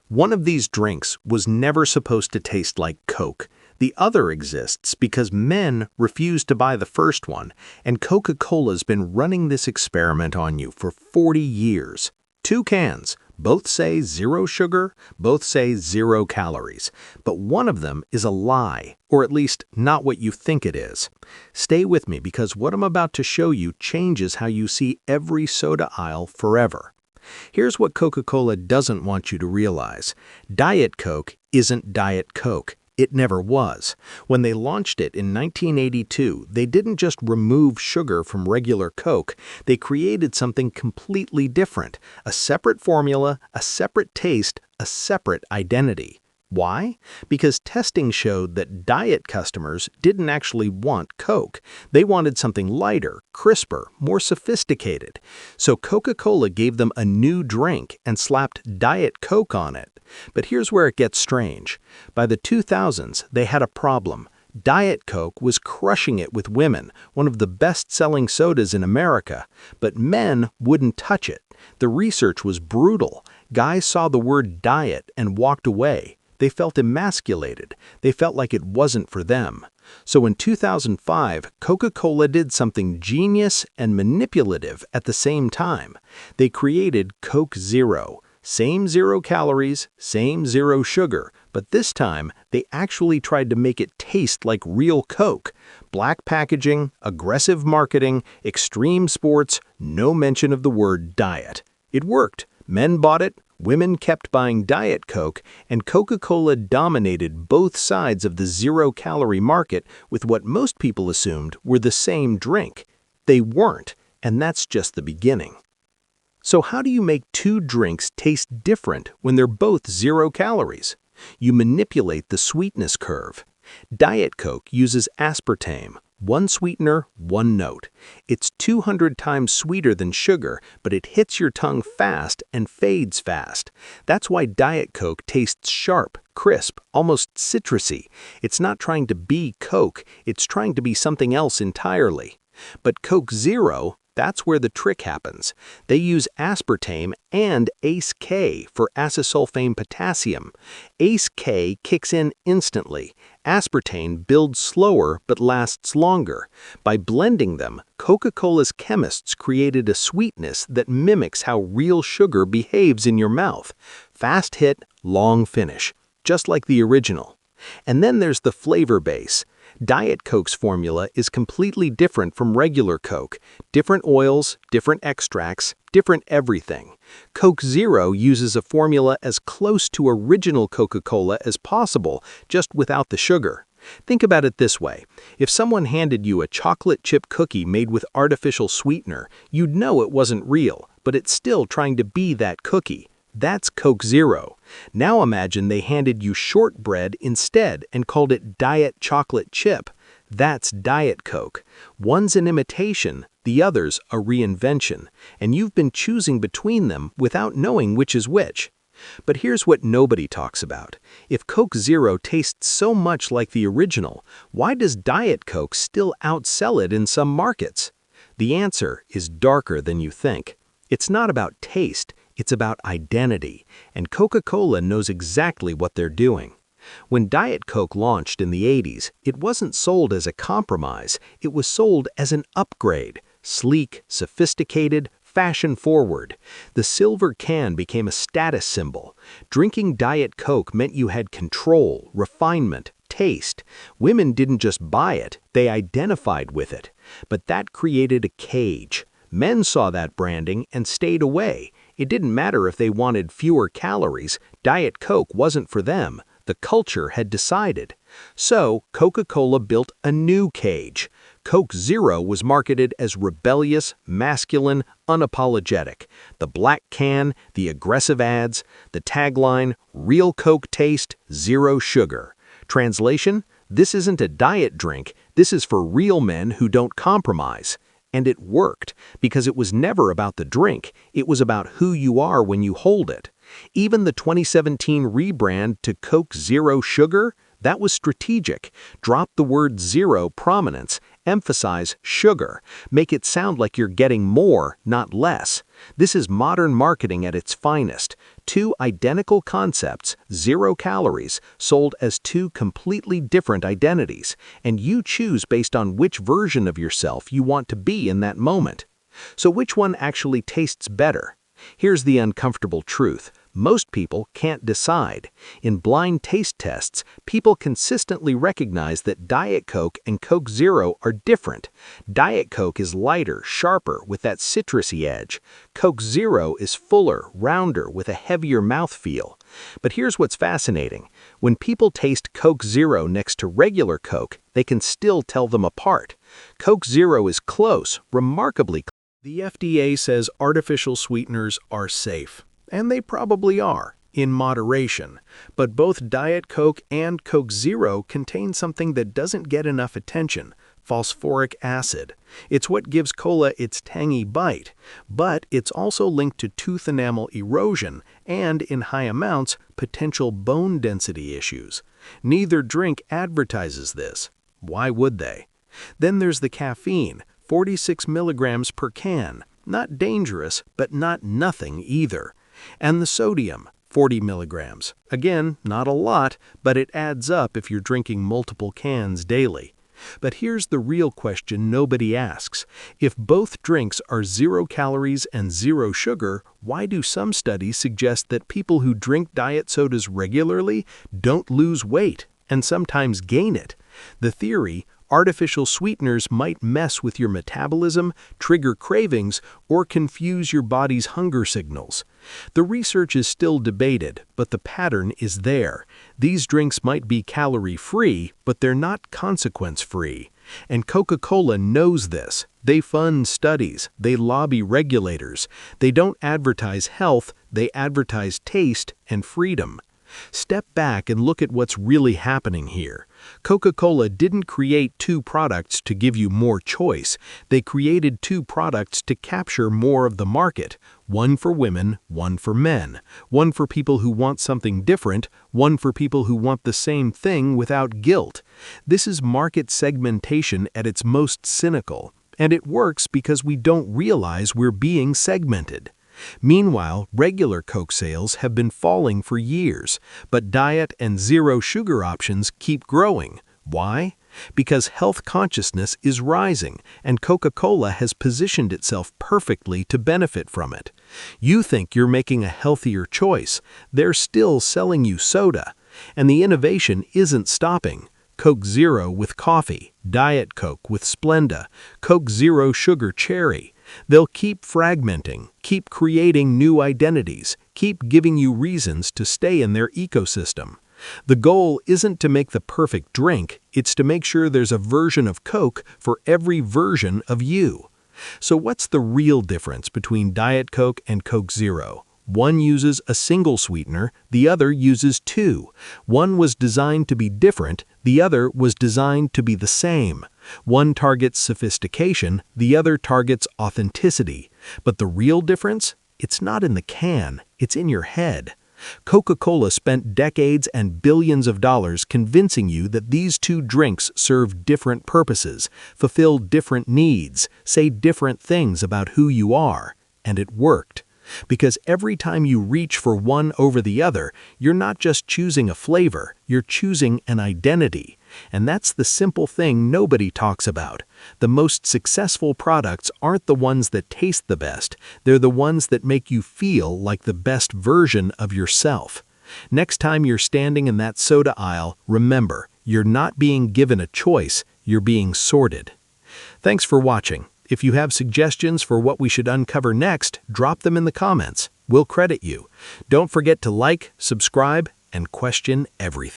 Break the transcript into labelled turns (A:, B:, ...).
A: One of these drinks was never supposed to taste like Coke. The other exists because men refused to buy the first one, and Coca-Cola's been running this experiment on you for 40 years. Two cans, both say 0 sugar, both say 0 calories, but one of them is a lie, or at least not what you think it is. Stay with me because what I'm about to show you changes how you see every soda aisle forever. Here's what Coca-Cola doesn't want you to realize. Diet Coke isn't Diet Coke. It never was. When they launched it in 1982, they didn't just remove sugar from regular Coke, they created something completely different. A separate formula, a separate taste, a separate identity. Why? Because testing showed that diet customers didn't actually want Coke. They wanted something lighter, crisper, more sophisticated. So Coca-Cola gave them a new drink and slapped Diet Coke on it. But here's where it gets strange. By the 2000s, they had a problem. Diet Coke was crushing it with women, one of the best-selling sodas in America. But men wouldn't touch it. The research was brutal. Guys saw the word diet and walked away. They felt emasculated. They felt like it wasn't for them. So in 2005, Coca-Cola did something genius and manipulative at the same time. They created Coke Zero. Same 0 calories, same 0 sugar, but this time they actually tried to make it taste like real Coke. Black packaging, aggressive marketing, extreme sports, no mention of the word diet. It worked. Men bought it, women kept buying Diet Coke, and Coca-Cola dominated both sides of the 0-calorie market with what most people assumed were the same drink. They weren't, and that's just the beginning. So how do you make two drinks taste different when they're both 0 calories? You manipulate the sweetness curve. Diet Coke uses aspartame, one sweetener, one note. It's 200 times sweeter than sugar, but it hits your tongue fast and fades fast. That's why Diet Coke tastes sharp, crisp, almost citrusy. It's not trying to be Coke, it's trying to be something else entirely. But Coke Zero, that's where the trick happens. They use aspartame and ACE-K for acesulfame potassium. ACE-K kicks in instantly. Aspartame builds slower but lasts longer. By blending them, Coca-Cola's chemists created a sweetness that mimics how real sugar behaves in your mouth. Fast hit, long finish, just like the original. And then there's the flavor base. Diet Coke's formula is completely different from regular Coke. Different oils, different extracts, different everything. Coke Zero uses a formula as close to original Coca-Cola as possible, just without the sugar. Think about it this way. If someone handed you a chocolate chip cookie made with artificial sweetener, you'd know it wasn't real, but it's still trying to be that cookie. That's Coke Zero. Now imagine they handed you shortbread instead and called it Diet Chocolate Chip. That's Diet Coke. One's an imitation, the other's a reinvention, and you've been choosing between them without knowing which is which. But here's what nobody talks about. If Coke Zero tastes so much like the original, why does Diet Coke still outsell it in some markets? The answer is darker than you think. It's not about taste. It's about identity, and Coca-Cola knows exactly what they're doing. When Diet Coke launched in the 80s, it wasn't sold as a compromise, it was sold as an upgrade. Sleek, sophisticated, fashion-forward. The silver can became a status symbol. Drinking Diet Coke meant you had control, refinement, taste. Women didn't just buy it, they identified with it. But that created a cage. Men saw that branding and stayed away. It didn't matter if they wanted fewer calories, Diet Coke wasn't for them. The culture had decided. So, Coca-Cola built a new cage. Coke Zero was marketed as rebellious, masculine, unapologetic. The black can, the aggressive ads, the tagline, real Coke taste, 0 sugar. Translation, this isn't a diet drink, this is for real men who don't compromise. And it worked, because it was never about the drink, it was about who you are when you hold it. Even the 2017 rebrand to Coke Zero Sugar, that was strategic. Drop the word zero prominence, emphasize sugar, make it sound like you're getting more, not less. This is modern marketing at its finest. two identical concepts, 0 calories, sold as two completely different identities, and you choose based on which version of yourself you want to be in that moment. So which one actually tastes better? Here's the uncomfortable truth. Most people can't decide. In blind taste tests, people consistently recognize that Diet Coke and Coke Zero are different. Diet Coke is lighter, sharper, with that citrusy edge. Coke Zero is fuller, rounder, with a heavier mouthfeel. But here's what's fascinating. When people taste Coke Zero next to regular Coke, they can still tell them apart. Coke Zero is close, remarkably close. The FDA says artificial sweeteners are safe. And they probably are, in moderation. But both Diet Coke and Coke Zero contain something that doesn't get enough attention: phosphoric acid. It's what gives cola its tangy bite, but it's also linked to tooth enamel erosion and, in high amounts, potential bone density issues. Neither drink advertises this. Why would they? Then there's the caffeine, 46 milligrams per can. Not dangerous, but not nothing either. And the sodium, 40 milligrams. Again, not a lot, but it adds up if you're drinking multiple cans daily. But here's the real question nobody asks. If both drinks are 0 calories and 0 sugar, why do some studies suggest that people who drink diet sodas regularly don't lose weight and sometimes gain it? The theory: artificial sweeteners might mess with your metabolism, trigger cravings, or confuse your body's hunger signals. The research is still debated, but the pattern is there. These drinks might be calorie-free, but they're not consequence-free. And Coca-Cola knows this. They fund studies. They lobby regulators. They don't advertise health. They advertise taste and freedom. Step back and look at what's really happening here. Coca-Cola didn't create two products to give you more choice. They created two products to capture more of the market. One for women, one for men. One for people who want something different, one for people who want the same thing without guilt. This is market segmentation at its most cynical. And it works because we don't realize we're being segmented. Meanwhile, regular Coke sales have been falling for years, but diet and zero sugar options keep growing. Why? Because health consciousness is rising, and Coca-Cola has positioned itself perfectly to benefit from it. You think you're making a healthier choice. They're still selling you soda. And the innovation isn't stopping. Coke Zero with coffee, Diet Coke with Splenda, Coke Zero Sugar Cherry. They'll keep fragmenting, keep creating new identities, keep giving you reasons to stay in their ecosystem. The goal isn't to make the perfect drink, it's to make sure there's a version of Coke for every version of you. So what's the real difference between Diet Coke and Coke Zero? One uses a single sweetener, the other uses two. One was designed to be different, the other was designed to be the same. One targets sophistication, the other targets authenticity. But the real difference? It's not in the can, it's in your head. Coca-Cola spent decades and billions of dollars convincing you that these two drinks serve different purposes, fulfill different needs, say different things about who you are. And it worked. Because every time you reach for one over the other, you're not just choosing a flavor, you're choosing an identity. And that's the simple thing nobody talks about. The most successful products aren't the ones that taste the best, they're the ones that make you feel like the best version of yourself. Next time you're standing in that soda aisle, remember, you're not being given a choice, you're being sorted. Thanks for watching. If you have suggestions for what we should uncover next, drop them in the comments. We'll credit you. Don't forget to like, subscribe, and question everything.